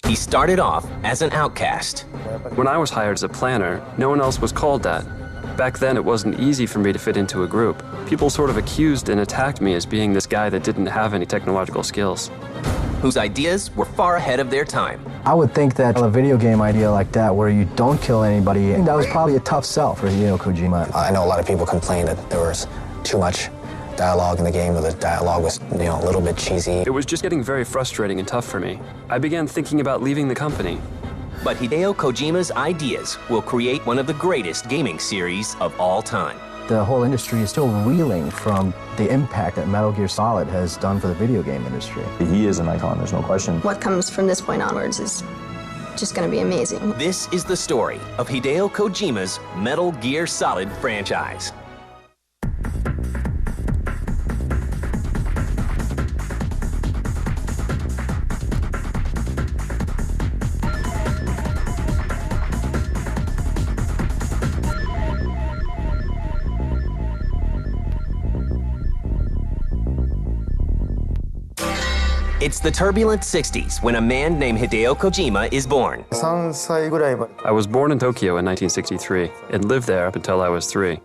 He started off as an outcast. When I was hired as a planner, no one else was called that. Back then, it wasn't easy for me to fit into a group. People sort of accused and attacked me as being this guy that didn't have any technological skills. Whose ideas were far ahead of their time. I would think that a video game idea like that, where you don't kill anybody, that was probably a tough sell for Hideo Kojima. I know a lot of people complained that there was too much dialogue in the game, or the dialogue was, a little bit cheesy. It was just getting very frustrating and tough for me. I began thinking about leaving the company. But Hideo Kojima's ideas will create one of the greatest gaming series of all time. The whole industry is still reeling from the impact that Metal Gear Solid has done for the video game industry. He is an icon, there's no question. What comes from this point onwards is just going to be amazing. This is the story of Hideo Kojima's Metal Gear Solid franchise. It's the turbulent 60s when a man named Hideo Kojima is born. I was born in Tokyo in 1963 and lived there up until I was 3.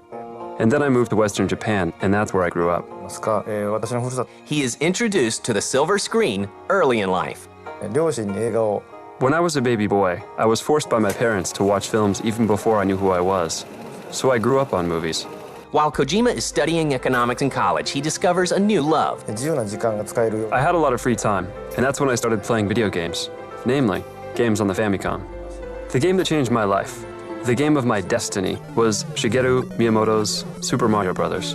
And then I moved to Western Japan, and that's where I grew up. He is introduced to the silver screen early in life. When I was a baby boy, I was forced by my parents to watch films even before I knew who I was. So I grew up on movies. While Kojima is studying economics in college, he discovers a new love. I had a lot of free time, and that's when I started playing video games. Namely, games on the Famicom. The game that changed my life, the game of my destiny, was Shigeru Miyamoto's Super Mario Bros.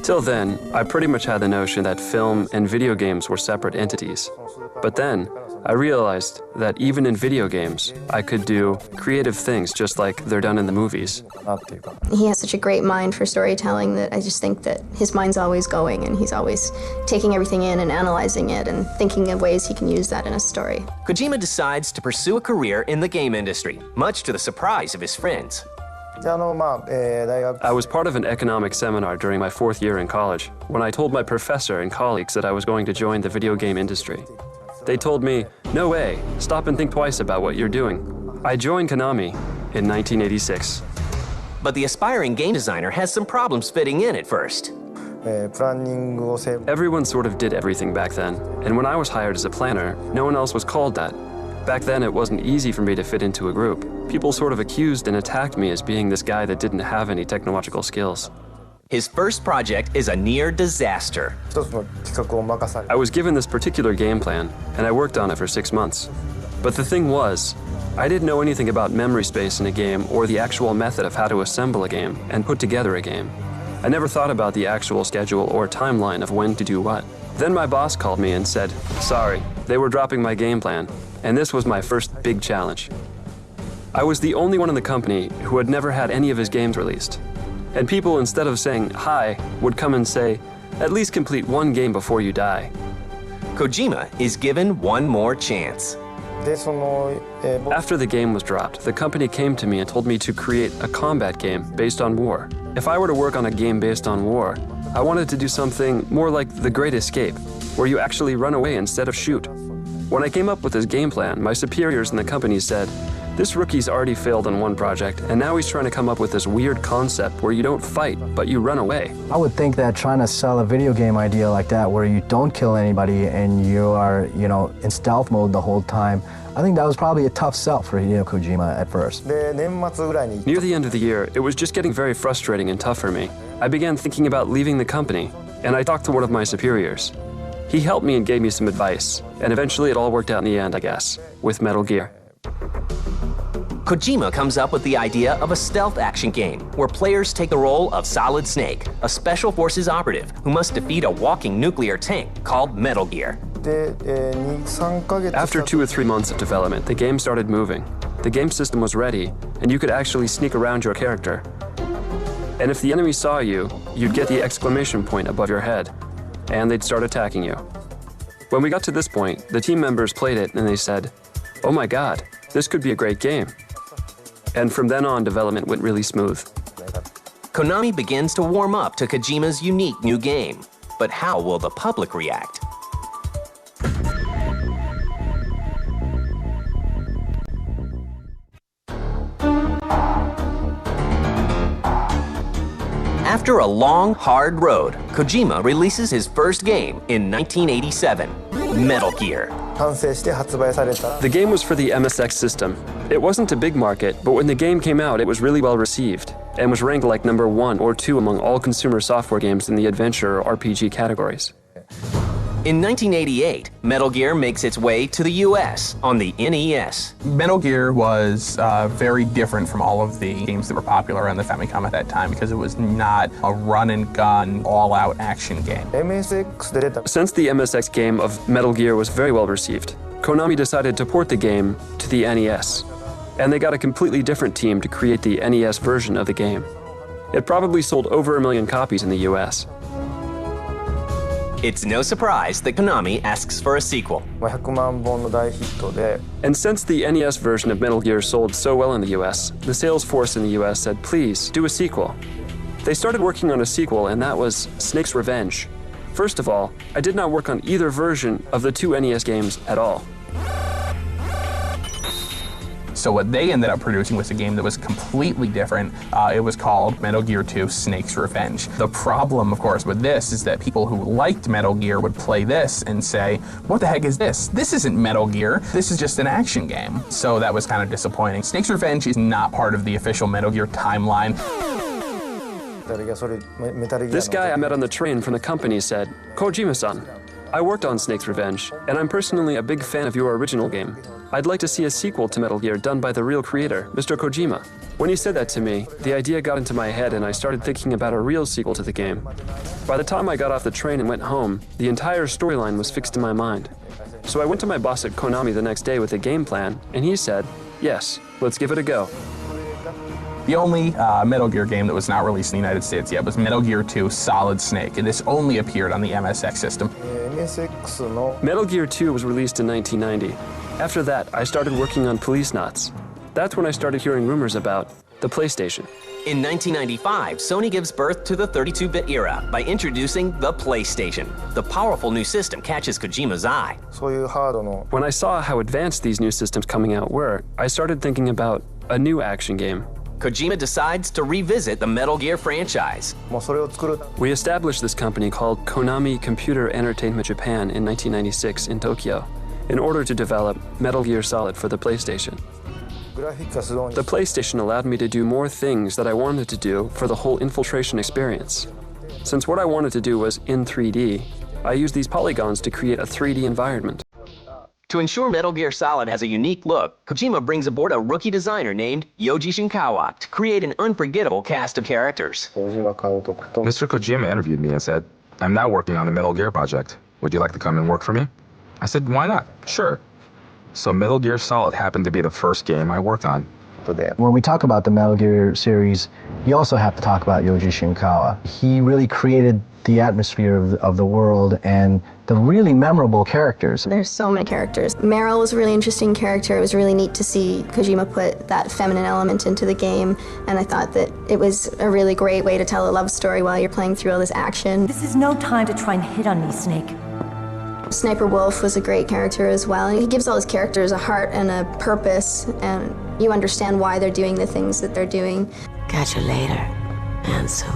Till then, I pretty much had the notion that film and video games were separate entities. But then, I realized that even in video games, I could do creative things just like they're done in the movies. He has such a great mind for storytelling that I just think that his mind's always going and he's always taking everything in and analyzing it and thinking of ways he can use that in a story. Kojima decides to pursue a career in the game industry, much to the surprise of his friends. I was part of an economics seminar during my 4th year in college when I told my professor and colleagues that I was going to join the video game industry. They told me, "No way, stop and think twice about what you're doing." I joined Konami in 1986. But the aspiring game designer has some problems fitting in at first. Everyone sort of did everything back then, and when I was hired as a planner, no one else was called that. Back then, it wasn't easy for me to fit into a group. People sort of accused and attacked me as being this guy that didn't have any technological skills. His first project is a near disaster. I was given this particular game plan, and I worked on it for 6 months. But the thing was, I didn't know anything about memory space in a game or the actual method of how to assemble a game and put together a game. I never thought about the actual schedule or timeline of when to do what. Then my boss called me and said, sorry, they were dropping my game plan, and this was my first big challenge. I was the only one in the company who had never had any of his games released. And people, instead of saying hi, would come and say, at least complete one game before you die. Kojima is given one more chance. After the game was dropped, the company came to me and told me to create a combat game based on war. If I were to work on a game based on war, I wanted to do something more like The Great Escape, where you actually run away instead of shoot. When I came up with this game plan, my superiors in the company said, this rookie's already failed on one project, and now he's trying to come up with this weird concept where you don't fight, but you run away. I would think that trying to sell a video game idea like that, where you don't kill anybody and you are, in stealth mode the whole time, I think that was probably a tough sell for Hideo Kojima at first. Near the end of the year, it was just getting very frustrating and tough for me. I began thinking about leaving the company, and I talked to one of my superiors. He helped me and gave me some advice, and eventually it all worked out in the end, I guess, with Metal Gear. Kojima comes up with the idea of a stealth action game where players take the role of Solid Snake, a special forces operative who must defeat a walking nuclear tank called Metal Gear. After 2 or 3 months of development, the game started moving. The game system was ready, and you could actually sneak around your character. And if the enemy saw you, you'd get the exclamation point above your head, and they'd start attacking you. When we got to this point, the team members played it and they said, oh my god, this could be a great game. And from then on, development went really smooth. Konami begins to warm up to Kojima's unique new game. But how will the public react? After a long, hard road, Kojima releases his first game in 1987, Metal Gear. 完成して発売されたら The game was for the MSX system. It wasn't a big market, but when the game came out, it was really well received and was ranked like number 1 or 2 among all consumer software games in the adventure or RPG categories. In 1988, Metal Gear makes its way to the US on the NES. Metal Gear was very different from all of the games that were popular on the Famicom at that time because it was not a run-and-gun, all-out action game. MSX で出た Since the MSX game of Metal Gear was very well received, Konami decided to port the game to the NES. And they got a completely different team to create the NES version of the game. It probably sold over 1 million copies in the US. It's no surprise that Konami asks for a sequel. 100万本の大ヒットで And since the NES version of Metal Gear sold so well in the US, the sales force in the US said, please, do a sequel. They started working on a sequel, and that was Snake's Revenge. First of all, I did not work on either version of the 2 NES games at all. So what they ended up producing was a game that was completely different. It was called Metal Gear 2 Snake's Revenge. The problem, of course, with this is that people who liked Metal Gear would play this and say, what the heck is this? This isn't Metal Gear. This is just an action game. So that was kind of disappointing. Snake's Revenge is not part of the official Metal Gear timeline. This guy I met on the train from the company said, Kojima-san, I worked on Snake's Revenge, and I'm personally a big fan of your original game. I'd like to see a sequel to Metal Gear done by the real creator, Mr. Kojima. When he said that to me, the idea got into my head and I started thinking about a real sequel to the game. By the time I got off the train and went home, the entire storyline was fixed in my mind. So I went to my boss at Konami the next day with a game plan, and he said, yes, let's give it a go. The only Metal Gear game that was not released in the United States yet was Metal Gear 2 Solid Snake, and this only appeared on the MSX system. MSX の Metal Gear 2 was released in 1990. After that, I started working on Police Knots. That's when I started hearing rumors about the PlayStation. In 1995, Sony gives birth to the 32-bit era by introducing the PlayStation. The powerful new system catches Kojima's eye. そういうハードの When I saw how advanced these new systems coming out were, I started thinking about a new action game. Kojima decides to revisit the Metal Gear franchise. もうそれを作る We established this company called Konami Computer Entertainment Japan in 1996 in Tokyo in order to develop Metal Gear Solid for the PlayStation. グラフィックがすごいん The PlayStation allowed me to do more things that I wanted to do for the whole infiltration experience. Since what I wanted to do was in 3D, I used these polygons to create a 3D environment. To ensure Metal Gear Solid has a unique look, Kojima brings aboard a rookie designer named Yoji Shinkawa to create an unforgettable cast of characters. Mr. Kojima interviewed me and said, I'm now working on the Metal Gear project. Would you like to come and work for me? I said, why not? Sure. So Metal Gear Solid happened to be the first game I worked on. When we talk about the Metal Gear series, you also have to talk about Yoji Shinkawa. He really created the atmosphere of the world and the really memorable characters. There's so many characters. Meryl was a really interesting character. It was really neat to see Kojima put that feminine element into the game, and I thought that it was a really great way to tell a love story while you're playing through all this action. This is no time to try and hit on me, Snake. Sniper Wolf was a great character as well. He gives all his characters a heart and a purpose, and you understand why they're doing the things that they're doing. Catch you later, handsome.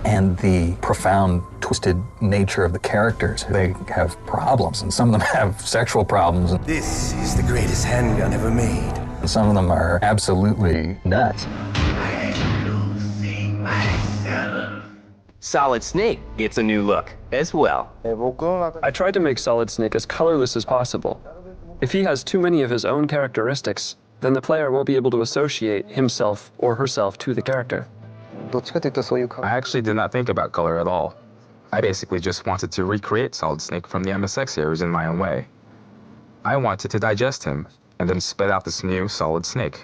And the profound, twisted nature of the characters. They have problems, and some of them have sexual problems. And This is the greatest handgun ever made. some of them are absolutely nuts. Solid Snake gets a new look as well. 僕の中 I tried to make Solid Snake as colorless as possible. If he has too many of his own characteristics, then the player won't be able to associate himself or herself to the character. どっちかというとそういう I actually did not think about color at all. I basically just wanted to recreate Solid Snake from the MSX series in my own way. I wanted to digest him, and then spit out this new Solid Snake.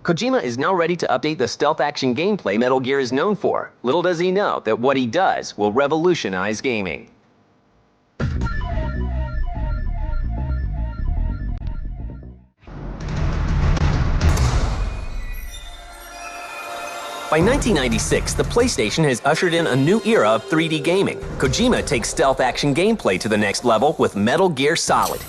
Kojima is now ready to update the stealth action gameplay Metal Gear is known for. Little does he know that what he does will revolutionize gaming. By 1996, the PlayStation has ushered in a new era of 3D gaming. Kojima takes stealth action gameplay to the next level with Metal Gear Solid.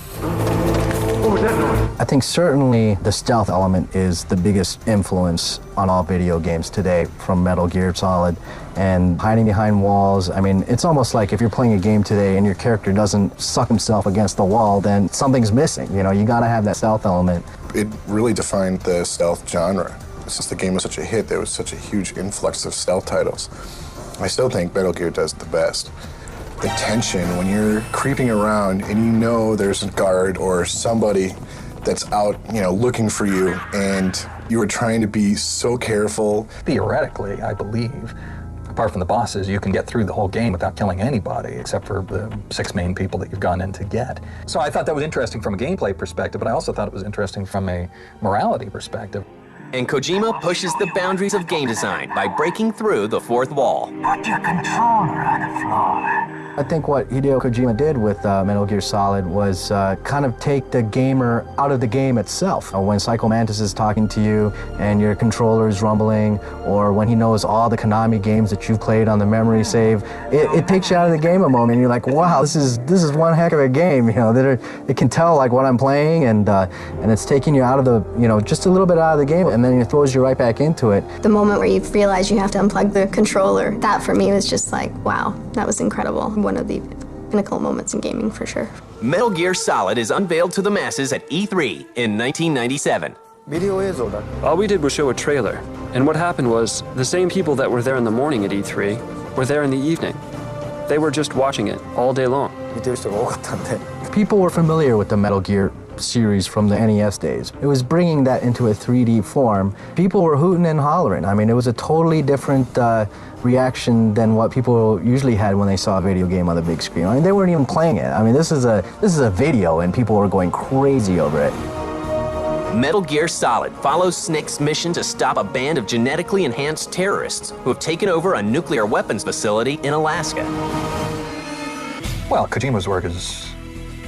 I think certainly the stealth element is the biggest influence on all video games today, from Metal Gear Solid and hiding behind walls. I mean, it's almost like if you're playing a game today and your character doesn't suck himself against the wall, then something's missing. You know, you gotta have that stealth element. It really defined the stealth genre. Since the game was such a hit, there was such a huge influx of stealth titles. I still think Metal Gear does the best. The tension when you're creeping around and you know there's a guard or somebody that's out, you know, looking for you, and you are trying to be so careful. Theoretically, I believe, apart from the bosses, you can get through the whole game without killing anybody except for the 6 main people that you've gone in to get. So I thought that was interesting from a gameplay perspective, but I also thought it was interesting from a morality perspective. And Kojima pushes the boundaries of game design by breaking through the fourth wall. Put your controller on the floor. I think what Hideo Kojima did with Metal Gear Solid was kind of take the gamer out of the game itself. When Psycho Mantis is talking to you and your controller is rumbling, or when he knows all the Konami games that you've played on the memory save, it takes you out of the game a moment. You're like, wow, this is one heck of a game. You know, it can tell like what I'm playing, and it's taking you out of the, you know, just a little bit out of the game, and then it throws you right back into it. The moment where you realize you have to unplug the controller, that for me was just like, wow, that was incredible. One of the pinnacle moments in gaming for sure. Metal Gear Solid is unveiled to the masses at E3 in 1997. All we did was show a trailer, and what happened was the same people that were there in the morning at E3 were there in the evening. They were just watching it all day long. People were familiar with the Metal Gear series from the NES days. It was bringing that into a 3D form. People were hooting and hollering. I mean, it was a totally different reaction than what people usually had when they saw a video game on the big screen. I mean, they weren't even playing it. I mean, this is a video, and people were going crazy over it. Metal Gear Solid follows Snake's mission to stop a band of genetically enhanced terrorists who have taken over a nuclear weapons facility in Alaska. Well, Kojima's work is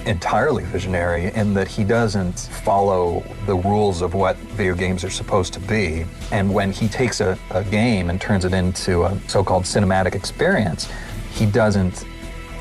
entirely visionary in that he doesn't follow the rules of what video games are supposed to be. And when he takes a game and turns it into a so-called cinematic experience, he doesn't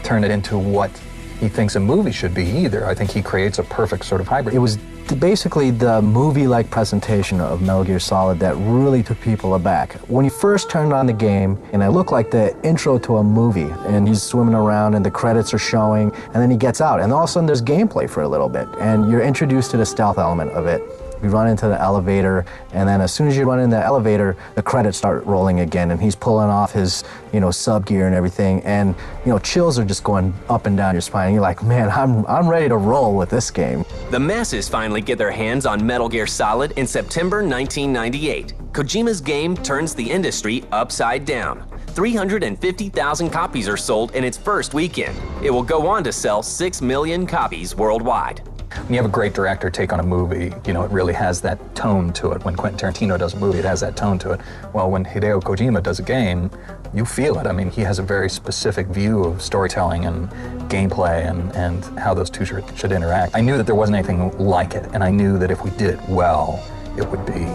turn it into what he thinks a movie should be either. I think he creates a perfect sort of hybrid. It was basically the movie-like presentation of Metal Gear Solid that really took people aback. When you first turned on the game, and it looked like the intro to a movie, and he's swimming around and the credits are showing, and then he gets out, and all of a sudden there's gameplay for a little bit, and you're introduced to the stealth element of it. You run into the elevator, and then as soon as you run in the elevator, the credits start rolling again, and he's pulling off his, you know, sub gear and everything, and, you know, chills are just going up and down your spine. And you're like, man, I'm ready to roll with this game. The masses finally get their hands on Metal Gear Solid in September 1998. Kojima's game turns the industry upside down. 350,000 copies are sold in its first weekend. It will go on to sell 6 million copies worldwide. When you have a great director take on a movie, you know, it really has that tone to it. When Quentin Tarantino does a movie, it has that tone to it. Well, when Hideo Kojima does a game, you feel it. I mean, he has a very specific view of storytelling and gameplay and how those two should interact. I knew that there wasn't anything like it, and I knew that if we did it well, it would be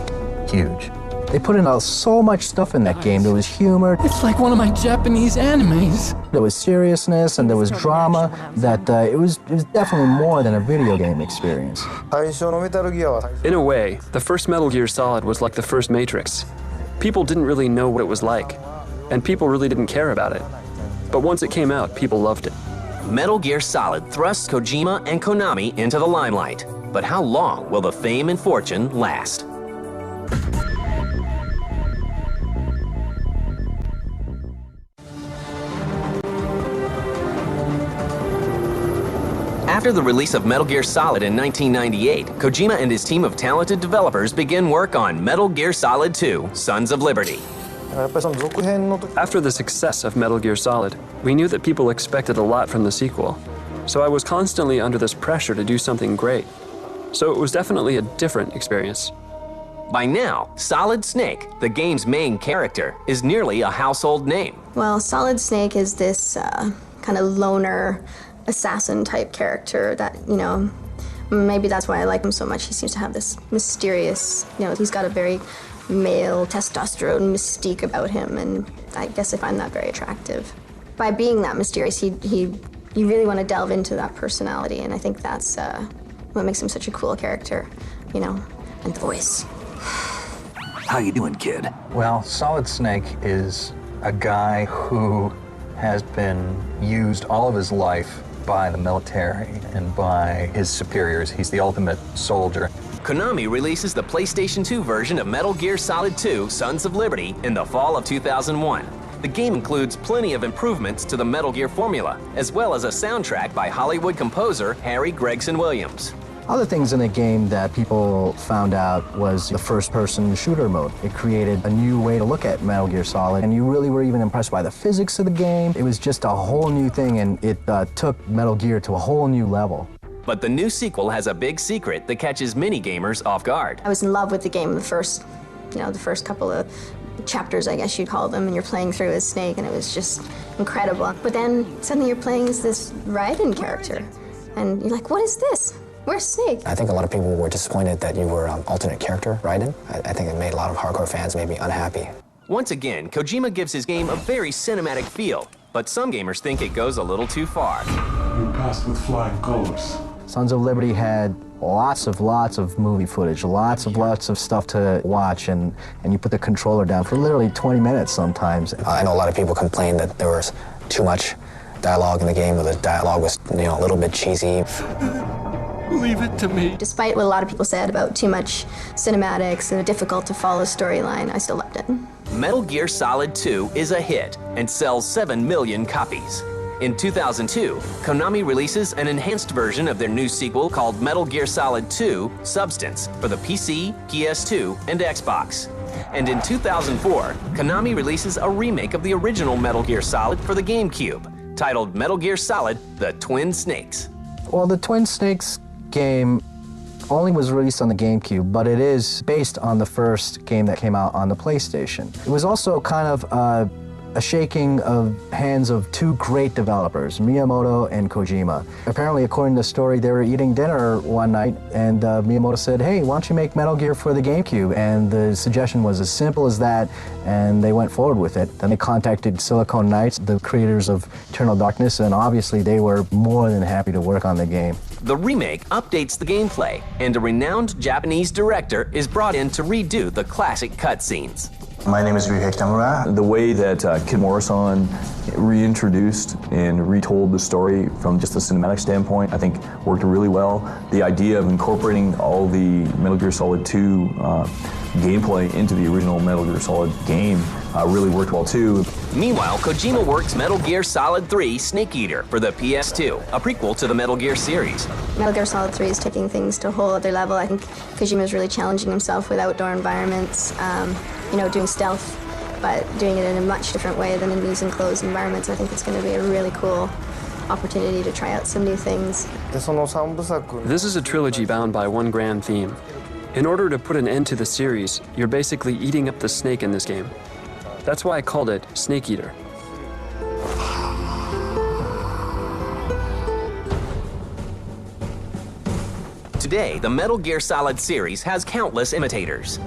huge. They put in so much stuff in that game. There was humor. It's like one of my Japanese animes. There was seriousness and there was drama. That it was definitely more than a video game experience. In a way, the first Metal Gear Solid was like the first Matrix. People didn't really know what it was like, and people really didn't care about it. But once it came out, people loved it. Metal Gear Solid thrusts Kojima and Konami into the limelight. But how long will the fame and fortune last? After the release of Metal Gear Solid in 1998, Kojima and his team of talented developers begin work on Metal Gear Solid 2: Sons of Liberty. After the success of Metal Gear Solid, we knew that people expected a lot from the sequel. So I was constantly under this pressure to do something great. So it was definitely a different experience. By now, Solid Snake, the game's main character, is nearly a household name. Well, Solid Snake is this kind of loner assassin type character that, you know, maybe that's why I like him so much. He seems to have this mysterious, you know, he's got a very male testosterone mystique about him, and I guess I find that very attractive. By being that mysterious, you really want to delve into that personality, and I think that's what makes him such a cool character, you know, and the voice. How you doing, kid? Well, Solid Snake is a guy who has been used all of his life by the military and by his superiors. He's the ultimate soldier. Konami releases the PlayStation 2 version of Metal Gear Solid 2: Sons of Liberty in the fall of 2001. The game includes plenty of improvements to the Metal Gear formula, as well as a soundtrack by Hollywood composer Harry Gregson Williams. Other things in the game that people found out was the first-person shooter mode. It created a new way to look at Metal Gear Solid, and you really were even impressed by the physics of the game. It was just a whole new thing, and it took Metal Gear to a whole new level. But the new sequel has a big secret that catches many gamers off guard. I was in love with the game the first couple of chapters, I guess you'd call them, and you're playing through as Snake, and it was just incredible. But then suddenly you're playing as this Raiden character, and you're like, what is this? Where's Snake? I think a lot of people were disappointed that you were alternate character, Raiden. I think it made a lot of hardcore fans maybe unhappy. Once again, Kojima gives his game a very cinematic feel, but some gamers think it goes a little too far. You passed with flying colors. Sons of Liberty had lots of movie footage, lots of stuff to watch, and you put the controller down for literally 20 minutes sometimes. I know a lot of people complained that there was too much dialogue in the game, or the dialogue was, a little bit cheesy. Leave it to me. Despite what a lot of people said about too much cinematics and a difficult to follow storyline, I still loved it. Metal Gear Solid 2 is a hit and sells 7 million copies. In 2002, Konami releases an enhanced version of their new sequel called Metal Gear Solid 2: Substance for the PC, PS2, and Xbox. And in 2004, Konami releases a remake of the original Metal Gear Solid for the GameCube, titled Metal Gear Solid: The Twin Snakes. Well, the Twin Snakes game only was released on the GameCube, but it is based on the first game that came out on the PlayStation. It was also kind of a shaking of hands of two great developers, Miyamoto and Kojima. Apparently, according to the story, they were eating dinner one night, and Miyamoto said, hey, why don't you make Metal Gear for the GameCube? And the suggestion was as simple as that, and they went forward with it. Then they contacted Silicon Knights, the creators of Eternal Darkness, and obviously they were more than happy to work on the game. The remake updates the gameplay, and a renowned Japanese director is brought in to redo the classic cutscenes. My name is Ryuhei Kitamura. The way that Kid Morrison reintroduced and retold the story from just a cinematic standpoint, I think worked really well. The idea of incorporating all the Metal Gear Solid 2 gameplay into the original Metal Gear Solid game really worked well too. Meanwhile, Kojima works Metal Gear Solid 3: Snake Eater for the PS2, a prequel to the Metal Gear series. Metal Gear Solid 3 is taking things to a whole other level. I think Kojima is really challenging himself with outdoor environments, doing stealth, but doing it in a much different way than in these enclosed environments. I think it's going to be a really cool opportunity to try out some new things. This is a trilogy bound by one grand theme. In order to put an end to the series, you're basically eating up the snake in this game. That's why I called it Snake Eater. Today, the Metal Gear Solid series has countless imitators.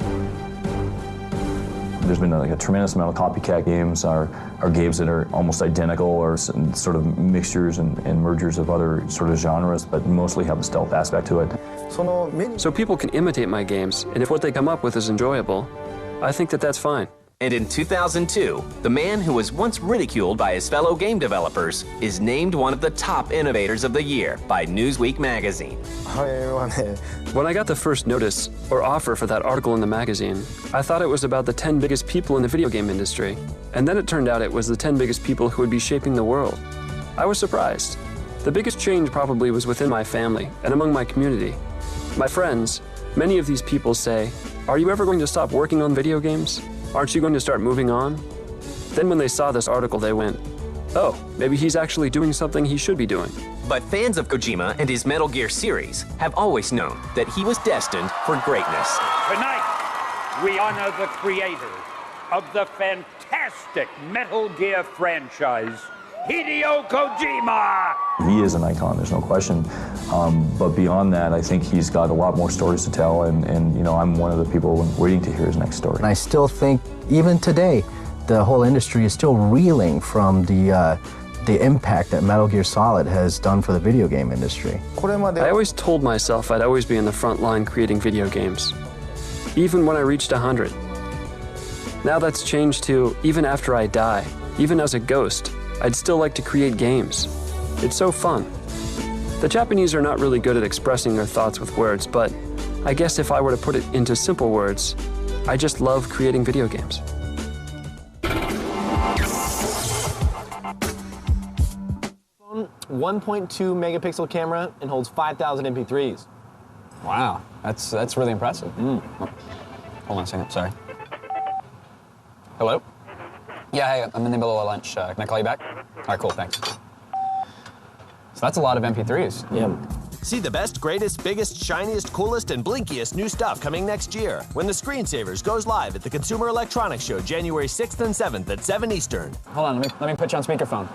There's been a tremendous amount of copycat games, or games that are almost identical, or sort of mixtures and mergers of other sort of genres, but mostly have a stealth aspect to it. So people can imitate my games, and if what they come up with is enjoyable, I think that that's fine. And in 2002, the man who was once ridiculed by his fellow game developers is named one of the top innovators of the year by Newsweek magazine. When I got the first notice or offer for that article in the magazine, I thought it was about the 10 biggest people in the video game industry. And then it turned out it was the 10 biggest people who would be shaping the world. I was surprised. The biggest change probably was within my family and among my community. My friends, many of these people say, "Are you ever going to stop working on video games? Aren't you going to start moving on?" Then when they saw this article, they went, "Oh, maybe he's actually doing something he should be doing." But fans of Kojima and his Metal Gear series have always known that he was destined for greatness. Tonight, we honor the creator of the fantastic Metal Gear franchise, Hideo Kojima! He is an icon, there's no question. But beyond that, I think he's got a lot more stories to tell, and I'm one of the people waiting to hear his next story. And I still think, even today, the whole industry is still reeling from the the impact that Metal Gear Solid has done for the video game industry. I always told myself I'd always be in the front line creating video games, even when I reached 100. Now that's changed to, even after I die, even as a ghost, I'd still like to create games. It's so fun. The Japanese are not really good at expressing their thoughts with words, but I guess if I were to put it into simple words, I just love creating video games. 1.2 megapixel camera and holds 5,000 MP3s. Wow, that's really impressive. Oh, hold on a second, sorry. Hello? Yeah, hey, I'm in the middle of lunch. Can I call you back? All right, cool, thanks. So that's a lot of MP3s. Yeah. See the best, greatest, biggest, shiniest, coolest, and blinkiest new stuff coming next year when the Screensavers goes live at the Consumer Electronics Show January 6th and 7th at 7 Eastern. Hold on, let me put you on speakerphone.